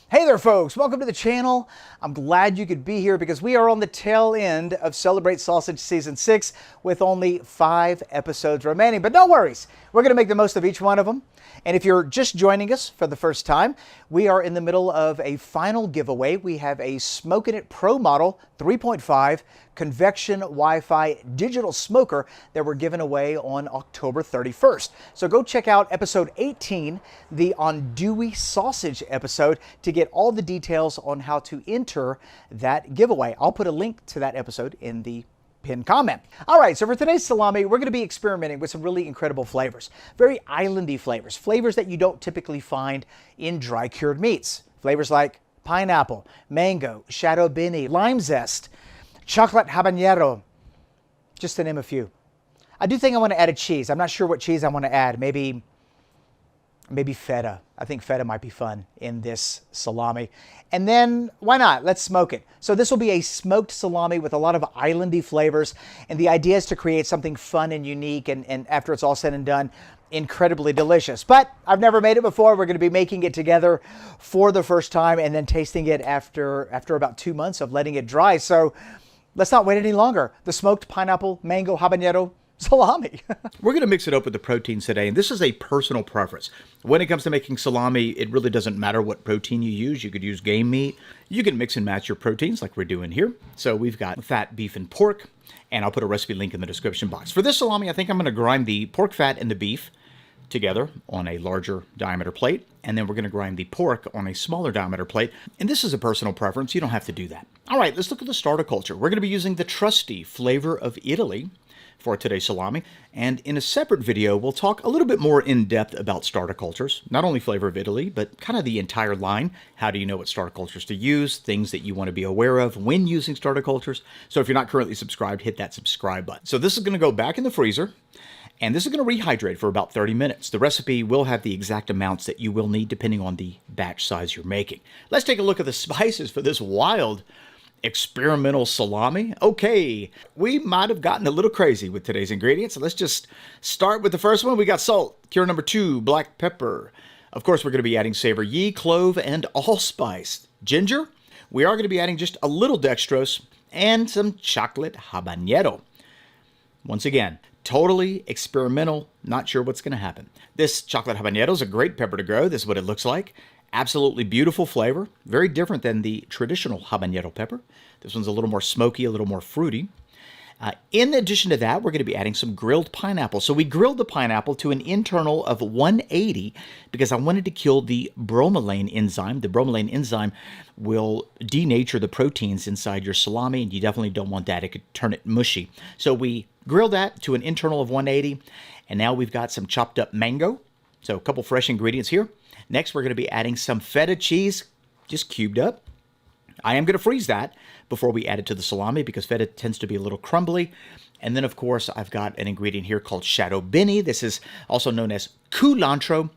Hey there folks, welcome to the channel. I'm glad you could be here because we are on the tail end of Celebrate Sausage Season 6 with only 5 episodes remaining. But no worries, we're going to make the most of each one of them. And if you're just joining us for the first time, we are in the middle of a final giveaway. We have a Smokin' It Pro Model 3.5 convection Wi-Fi digital smoker that we're giving away on October 31st. So go check out episode 18, the Andouille Sausage episode, to get all the details on how to enter that giveaway. I'll put a link to that episode in the pinned comment. All right, so for today's salami, we're going to be experimenting with some really incredible flavors. Very islandy flavors. Flavors that you don't typically find in dry cured meats. Flavors like pineapple, mango, shadow bini, lime zest, chocolate habanero, just to name a few. I do think I want to add a cheese. I'm not sure what cheese I want to add. Maybe feta. I think feta might be fun in this salami. And then, why not? Let's smoke it. So this will be a smoked salami with a lot of islandy flavors. And the idea is to create something fun and unique. And after it's all said and done, incredibly delicious. But I've never made it before. We're going to be making it together for the first time and then tasting it after about 2 months of letting it dry. So let's not wait any longer. The smoked pineapple mango habanero salami. We're going to mix it up with the proteins today, and this is a personal preference. When it comes to making salami, it really doesn't matter what protein you use. You could use game meat. You can mix and match your proteins like we're doing here. So we've got fat, beef, and pork, and I'll put a recipe link in the description box. For this salami, I think I'm going to grind the pork fat and the beef together on a larger diameter plate, and then we're going to grind the pork on a smaller diameter plate. And this is a personal preference. You don't have to do that. All right, let's look at the starter culture. We're going to be using the trusty Flavor of Italy for today's salami. And in a separate video, we'll talk a little bit more in depth about starter cultures, not only Flavor of Italy, but kind of the entire line. How do you know what starter cultures to use? Things that you want to be aware of when using starter cultures. So if you're not currently subscribed, hit that subscribe button. So this is going to go back in the freezer, and this is going to rehydrate for about 30 minutes. The recipe will have the exact amounts that you will need depending on the batch size you're making. Let's take a look at the spices for this wild experimental salami. Okay, we might have gotten a little crazy with today's ingredients. So let's just start with the first one. We got salt, cure number 2, black pepper. Of course, we're going to be adding savory, clove, and allspice. Ginger, we are going to be adding just a little dextrose and some chocolate habanero. Once again, totally experimental, not sure what's going to happen. This chocolate habanero is a great pepper to grow. This is what it looks like. Absolutely beautiful flavor. Very different than the traditional habanero pepper. This one's a little more smoky, a little more fruity. In addition to that, we're going to be adding some grilled pineapple. So we grilled the pineapple to an internal of 180 because I wanted to kill the bromelain enzyme. The bromelain enzyme will denature the proteins inside your salami, and you definitely don't want that. It could turn it mushy. So we grilled that to an internal of 180, and now we've got some chopped up mango. So a couple fresh ingredients here. Next, we're going to be adding some feta cheese, just cubed up. I am going to freeze that before we add it to the salami because feta tends to be a little crumbly. And then, of course, I've got an ingredient here called shadow bini. This is also known as culantro.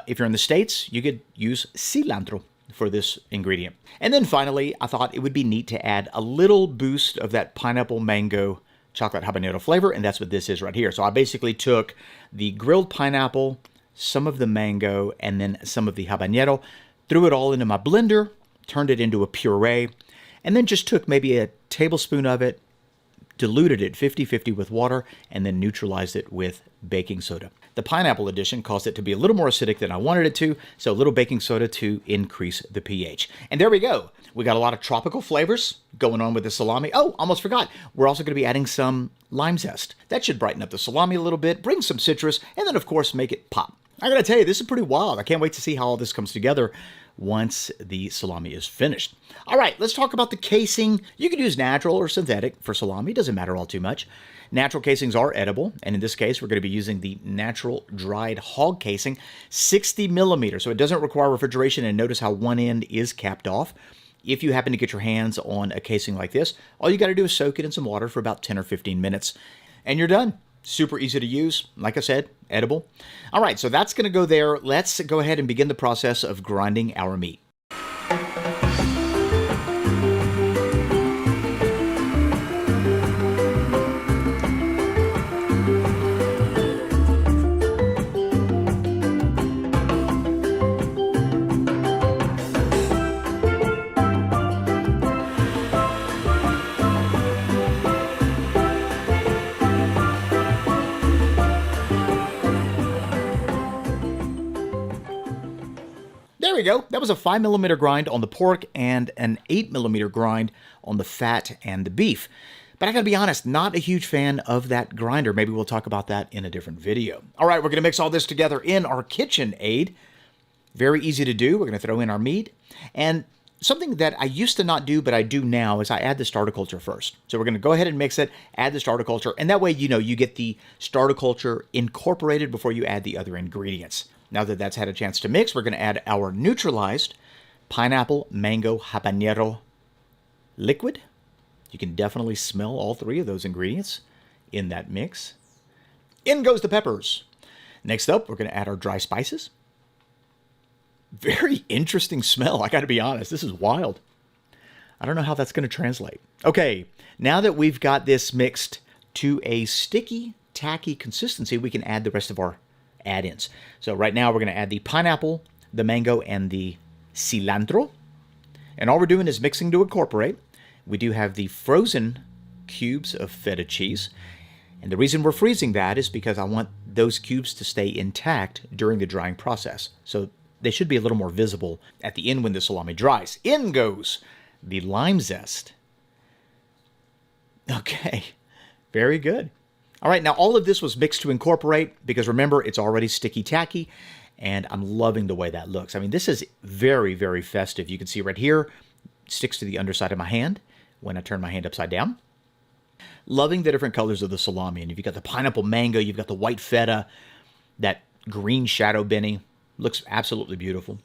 If you're in the States, you could use cilantro for this ingredient. And then finally, I thought it would be neat to add a little boost of that pineapple mango chocolate habanero flavor, and that's what this is right here. So I basically took the grilled pineapple, some of the mango, and then some of the habanero, threw it all into my blender, turned it into a puree, and then just took maybe a tablespoon of it, diluted it 50-50 with water, and then neutralized it with baking soda. The pineapple addition caused it to be a little more acidic than I wanted it to, so a little baking soda to increase the pH. And there we go. We got a lot of tropical flavors going on with the salami. Oh, almost forgot. We're also going to be adding some lime zest. That should brighten up the salami a little bit, bring some citrus, and then, of course, make it pop. I gotta tell you, this is pretty wild. I can't wait to see how all this comes together once the salami is finished. All right, let's talk about the casing. You can use natural or synthetic for salami. It doesn't matter all too much. Natural casings are edible, and in this case, we're going to be using the natural dried hog casing, 60 millimeters. So it doesn't require refrigeration, and notice how one end is capped off. If you happen to get your hands on a casing like this, all you got to do is soak it in some water for about 10 or 15 minutes, and you're done. Super easy to use. Like I said, edible. All right, so that's going to go there. Let's go ahead and begin the process of grinding our meat. we go. That was a 5mm grind on the pork and an 8mm grind on the fat and the beef. But I gotta be honest, not a huge fan of that grinder. Maybe we'll talk about that in a different video. All right, we're gonna mix all this together in our KitchenAid. Very easy to do. We're gonna throw in our meat. And something that I used to not do, but I do now, is I add the starter culture first. So we're gonna go ahead and mix it, add the starter culture, and that way, you get the starter culture incorporated before you add the other ingredients. Now that that's had a chance to mix, we're gonna add our neutralized Pineapple Mango Habanero liquid. You can definitely smell all three of those ingredients in that mix. In goes the peppers. Next up, we're going to add our dry spices. Very interesting smell, I got to be honest. This is wild. I don't know how that's going to translate. Okay, now that we've got this mixed to a sticky, tacky consistency, we can add the rest of our add-ins. So right now, we're going to add the pineapple, the mango, and the cilantro. And all we're doing is mixing to incorporate. We do have the frozen cubes of feta cheese. And the reason we're freezing that is because I want those cubes to stay intact during the drying process. So they should be a little more visible at the end when the salami dries. In goes the lime zest. Okay, very good. All right, now all of this was mixed to incorporate because remember, it's already sticky tacky. And I'm loving the way that looks. I mean, this is very, very festive. You can see right here, it sticks to the underside of my hand when I turn my hand upside down. Loving the different colors of the salami. And if you've got the pineapple mango, you've got the white feta, that green shadow Benny. Looks absolutely beautiful.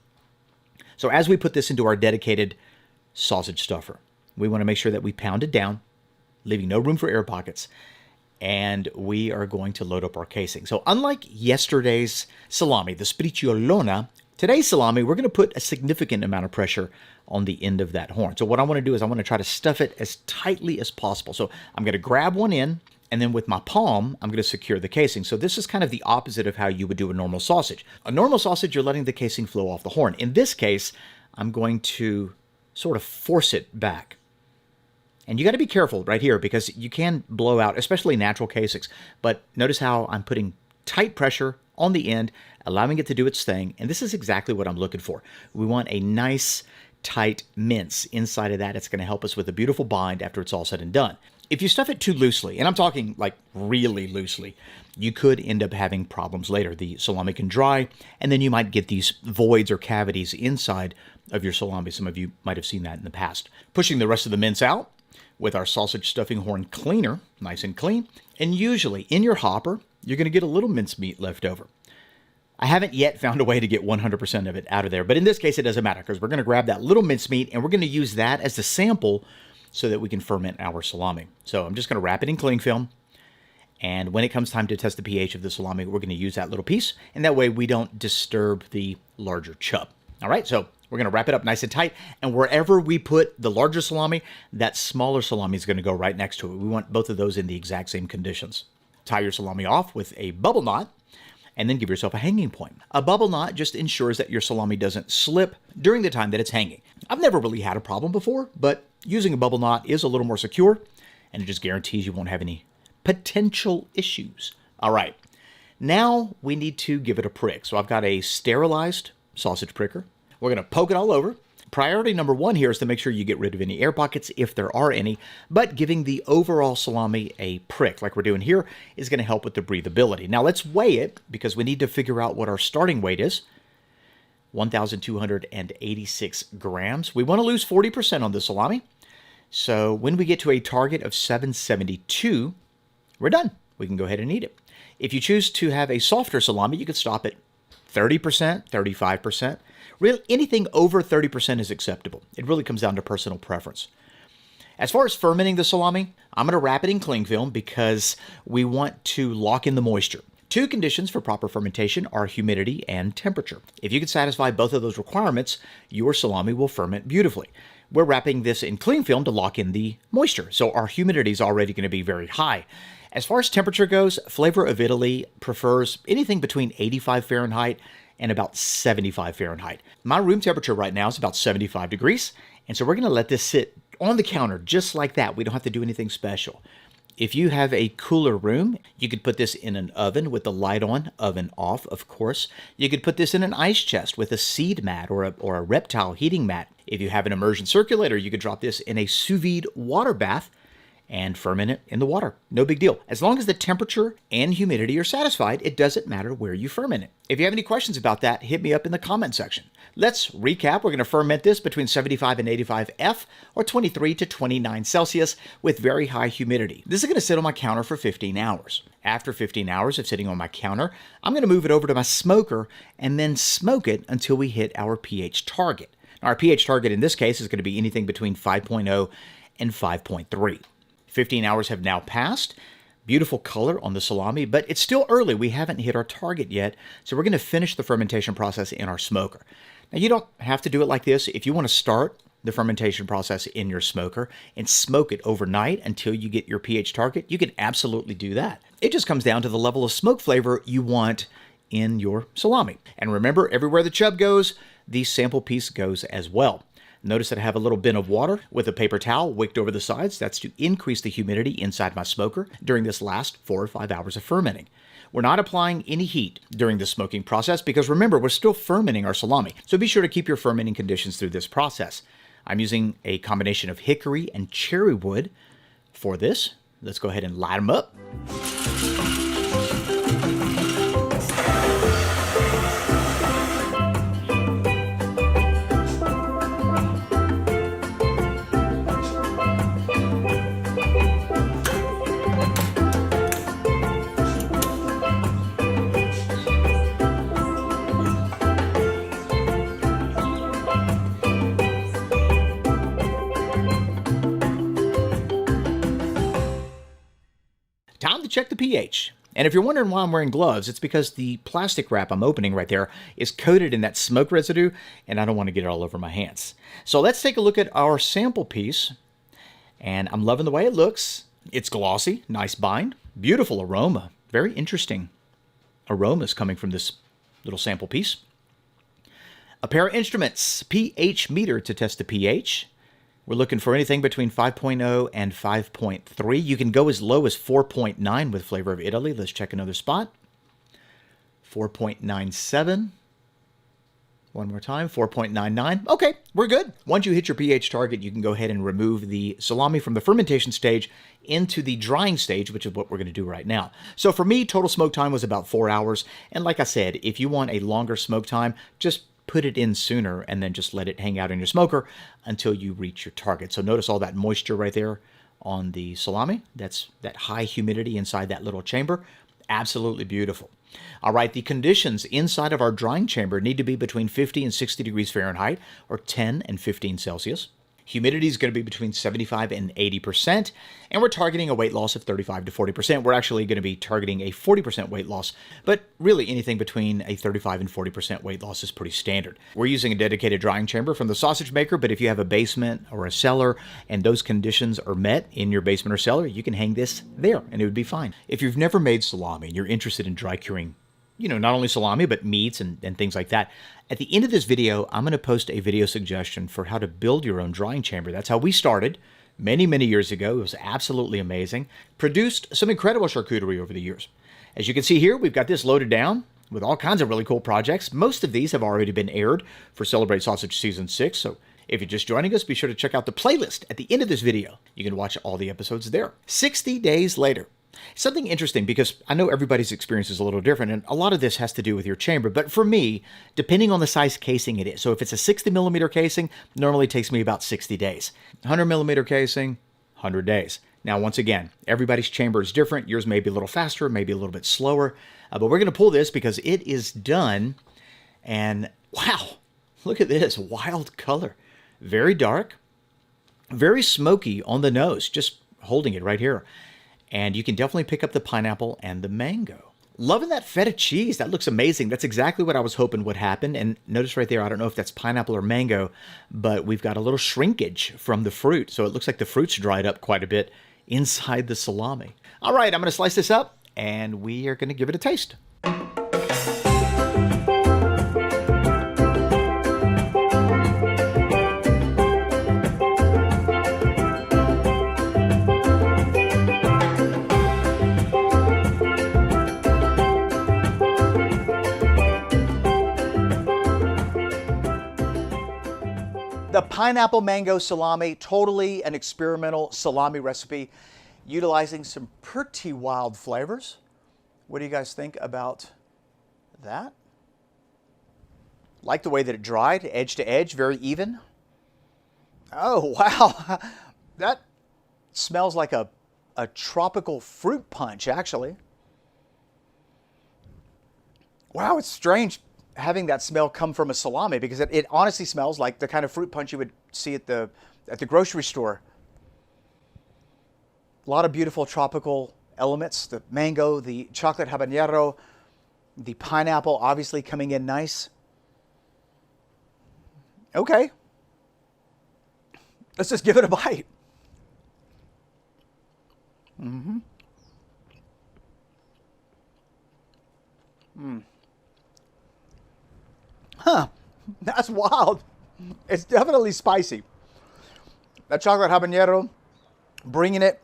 So as we put this into our dedicated sausage stuffer, we want to make sure that we pound it down, leaving no room for air pockets. And we are going to load up our casing. So unlike yesterday's salami, the spricciolona, today's salami, we're going to put a significant amount of pressure on the end of that horn. So what I want to do is I want to try to stuff it as tightly as possible. So I'm going to grab one end, and then with my palm, I'm going to secure the casing. So this is kind of the opposite of how you would do a normal sausage. A normal sausage, you're letting the casing flow off the horn. In this case, I'm going to sort of force it back. And you got to be careful right here because you can blow out, especially natural casings. But notice how I'm putting tight pressure on the end, allowing it to do its thing. And this is exactly what I'm looking for. We want a nice, tight mince inside of that. It's going to help us with a beautiful bind after it's all said and done. If you stuff it too loosely, and I'm talking like really loosely, you could end up having problems later. The salami can dry, and then you might get these voids or cavities inside of your salami. Some of you might have seen that in the past. Pushing the rest of the mince out with our sausage stuffing horn cleaner, nice and clean. And usually in your hopper, you're going to get a little mincemeat left over. I haven't yet found a way to get 100% of it out of there, but in this case, it doesn't matter because we're going to grab that little mincemeat and we're going to use that as the sample so that we can ferment our salami. So I'm just going to wrap it in cling film. And when it comes time to test the pH of the salami, we're going to use that little piece. And that way we don't disturb the larger chub. All right, so we're going to wrap it up nice and tight. And wherever we put the larger salami, that smaller salami is going to go right next to it. We want both of those in the exact same conditions. Tie your salami off with a bubble knot and then give yourself a hanging point. A bubble knot just ensures that your salami doesn't slip during the time that it's hanging. I've never really had a problem before, but using a bubble knot is a little more secure and it just guarantees you won't have any potential issues. All right, now we need to give it a prick. So I've got a sterilized sausage pricker. We're going to poke it all over. Priority number one here is to make sure you get rid of any air pockets if there are any, but giving the overall salami a prick like we're doing here is going to help with the breathability. Now let's weigh it because we need to figure out what our starting weight is. 1,286 grams. We want to lose 40% on the salami. So when we get to a target of 772, we're done. We can go ahead and eat it. If you choose to have a softer salami, you could stop at 30%, 35%. Really, anything over 30% is acceptable. It really comes down to personal preference. As far as fermenting the salami, I'm going to wrap it in cling film because we want to lock in the moisture. Two conditions for proper fermentation are humidity and temperature. If you can satisfy both of those requirements, your salami will ferment beautifully. We're wrapping this in cling film to lock in the moisture, so our humidity is already going to be very high. As far as temperature goes, Flavor of Italy prefers anything between 85 Fahrenheit and about 75 Fahrenheit. My room temperature right now is about 75 degrees, and so we're going to let this sit on the counter just like that. We don't have to do anything special. If you have a cooler room, you could put this in an oven with the light on, oven off, of course. You could put this in an ice chest with a seed mat or a reptile heating mat. If you have an immersion circulator, you could drop this in a sous vide water bath and ferment it in the water. No big deal. As long as the temperature and humidity are satisfied, it doesn't matter where you ferment it. If you have any questions about that, hit me up in the comment section. Let's recap. We're going to ferment this between 75 and 85 F or 23 to 29 Celsius with very high humidity. This is going to sit on my counter for 15 hours. After 15 hours of sitting on my counter, I'm going to move it over to my smoker and then smoke it until we hit our pH target. Now, our pH target in this case is going to be anything between 5.0 and 5.3. 15 hours have now passed. Beautiful color on the salami, but it's still early. We haven't hit our target yet, so we're going to finish the fermentation process in our smoker. Now, you don't have to do it like this. If you want to start the fermentation process in your smoker and smoke it overnight until you get your pH target, you can absolutely do that. It just comes down to the level of smoke flavor you want in your salami. And remember, everywhere the chub goes, the sample piece goes as well. Notice that I have a little bin of water with a paper towel wicked over the sides. That's to increase the humidity inside my smoker during this last 4 or 5 hours of fermenting. We're not applying any heat during the smoking process because remember, we're still fermenting our salami. So be sure to keep your fermenting conditions through this process. I'm using a combination of hickory and cherry wood for this. Let's go ahead and light them up. Time to check the pH. And if you're wondering why I'm wearing gloves, it's because the plastic wrap I'm opening right there is coated in that smoke residue, and I don't want to get it all over my hands. So let's take a look at our sample piece, and I'm loving the way it looks. It's glossy, nice bind, beautiful aroma, very interesting aromas coming from this little sample piece. A pair of instruments, pH meter to test the pH. We're looking for anything between 5.0 and 5.3. You can go as low as 4.9 with Flavor of Italy. Let's check another spot. 4.97. One more time, 4.99. Okay, we're good. Once you hit your pH target, you can go ahead and remove the salami from the fermentation stage into the drying stage, which is what we're going to do right now. So for me, total smoke time was about 4 hours. And like I said, if you want a longer smoke time, just put it in sooner and then just let it hang out in your smoker until you reach your target. So notice all that moisture right there on the salami. That's that high humidity inside that little chamber. Absolutely beautiful. All right, the conditions inside of our drying chamber need to be between 50 and 60 degrees Fahrenheit or 10 and 15 Celsius. Humidity is going to be between 75 and 80%, and we're targeting a weight loss of 35 to 40%. We're actually going to be targeting a 40% weight loss, but really anything between a 35 and 40% weight loss is pretty standard. We're using a dedicated drying chamber from the sausage maker, but if you have a basement or a cellar and those conditions are met in your basement or cellar, you can hang this there and it would be fine. If you've never made salami and you're interested in dry curing, not only salami, but meats and things like that. At the end of this video, I'm going to post a video suggestion for how to build your own drying chamber. That's how we started many, many years ago. It was absolutely amazing. Produced some incredible charcuterie over the years. As you can see here, we've got this loaded down with all kinds of really cool projects. Most of these have already been aired for Celebrate Sausage Season 6. So if you're just joining us, be sure to check out the playlist at the end of this video. You can watch all the episodes there. 60 days later. Something interesting, because I know everybody's experience is a little different, and a lot of this has to do with your chamber. But for me, depending on the size casing it is, so if it's a 60 millimeter casing, normally takes me about 60 days. 100 millimeter casing, 100 days. Now, once again, everybody's chamber is different. Yours may be a little faster, maybe a little bit slower, but we're going to pull this because it is done. And wow, look at this wild color. Very dark, very smoky on the nose, just holding it right here. And you can definitely pick up the pineapple and the mango. Loving that feta cheese. That looks amazing. That's exactly what I was hoping would happen. And notice right there, I don't know if that's pineapple or mango, but we've got a little shrinkage from the fruit. So it looks like the fruit's dried up quite a bit inside the salami. All right, I'm going to slice this up and we are going to give it a taste. The Pineapple Mango Salami, totally an experimental salami recipe utilizing some pretty wild flavors. What do you guys think about that? Like the way that it dried, edge to edge, very even. Oh, wow. That smells like a tropical fruit punch, actually. Wow, it's strange having that smell come from a salami because it honestly smells like the kind of fruit punch you would see at the grocery store. A lot of beautiful tropical elements, the mango, the chocolate habanero, the pineapple obviously coming in nice. Okay. Let's just give it a bite. Huh. That's wild. It's definitely spicy. That chocolate habanero, bringing it.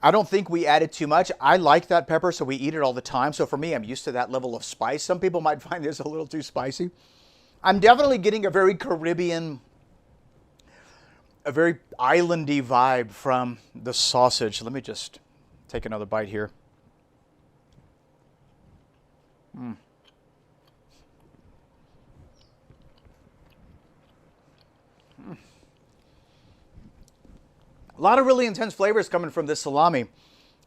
I don't think we added too much. I like that pepper, so we eat it all the time. So for me, I'm used to that level of spice. Some people might find this a little too spicy. I'm definitely getting a very Caribbean, a very islandy vibe from the sausage. Let me just take another bite here. A lot of really intense flavors coming from this salami.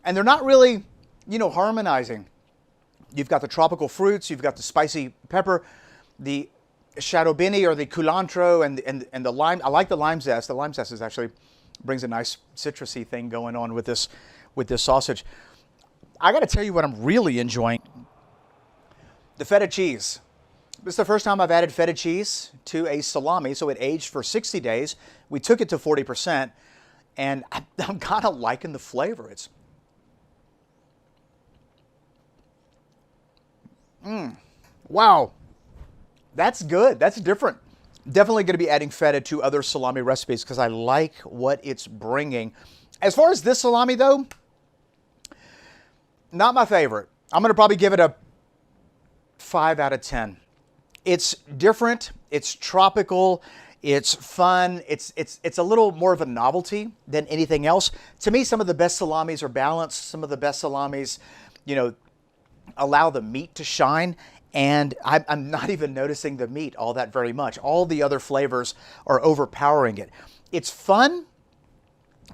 And they're not really, harmonizing. You've got the tropical fruits, you've got the spicy pepper, the shadobini or the culantro and the lime. I like the lime zest. The lime zest is actually brings a nice citrusy thing going on with this sausage. I got to tell you what I'm really enjoying. The feta cheese. This is the first time I've added feta cheese to a salami, so it aged for 60 days. We took it to 40%, and I'm kind of liking the flavor. It's wow. That's good. That's different. Definitely going to be adding feta to other salami recipes because I like what it's bringing. As far as this salami, though, not my favorite. I'm going to probably give it a 5 out of 10. It's different. It's tropical. It's fun. It's a little more of a novelty than anything else. To me, some of the best salamis are balanced. Some of the best salamis, allow the meat to shine. And I'm not even noticing the meat all that very much. All the other flavors are overpowering it. It's fun.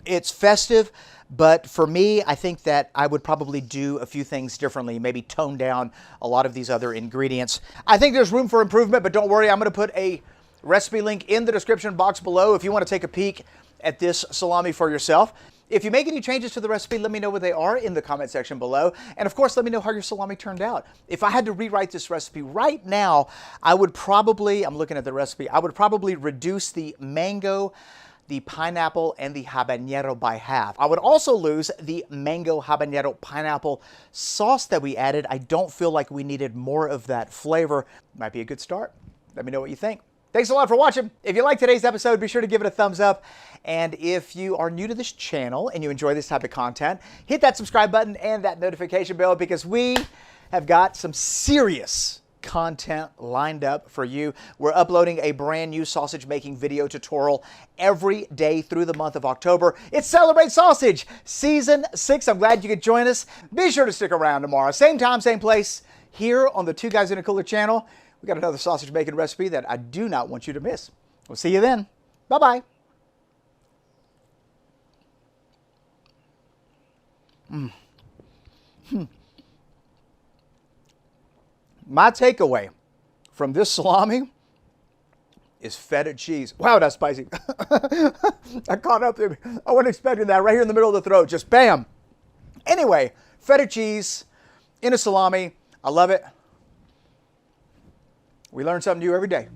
It's festive. But for me, I think that I would probably do a few things differently, maybe tone down a lot of these other ingredients. I think there's room for improvement, but don't worry. I'm going to put a recipe link in the description box below if you want to take a peek at this salami for yourself. If you make any changes to the recipe, let me know what they are in the comment section below. And of course, let me know how your salami turned out. If I had to rewrite this recipe right now, I would probably, I'm looking at the recipe, I would probably reduce the mango, the pineapple, and the habanero by half. I would also lose the mango habanero pineapple sauce that we added. I don't feel like we needed more of that flavor. Might be a good start. Let me know what you think. Thanks a lot for watching. If you liked today's episode, be sure to give it a thumbs up. And if you are new to this channel and you enjoy this type of content, hit that subscribe button and that notification bell because we have got some serious content lined up for you. We're uploading a brand new sausage making video tutorial every day through the month of October. It's Celebrate Sausage Season 6. I'm glad you could join us. Be sure to stick around tomorrow. Same time, same place, here on the Two Guys in a Cooler channel. We got another sausage making recipe that I do not want you to miss. We'll see you then. Bye-bye. My takeaway from this salami is feta cheese. Wow, that's spicy. I caught up there. I wasn't expecting that right here in the middle of the throat. Just bam. Anyway, feta cheese in a salami. I love it. We learn something new every day.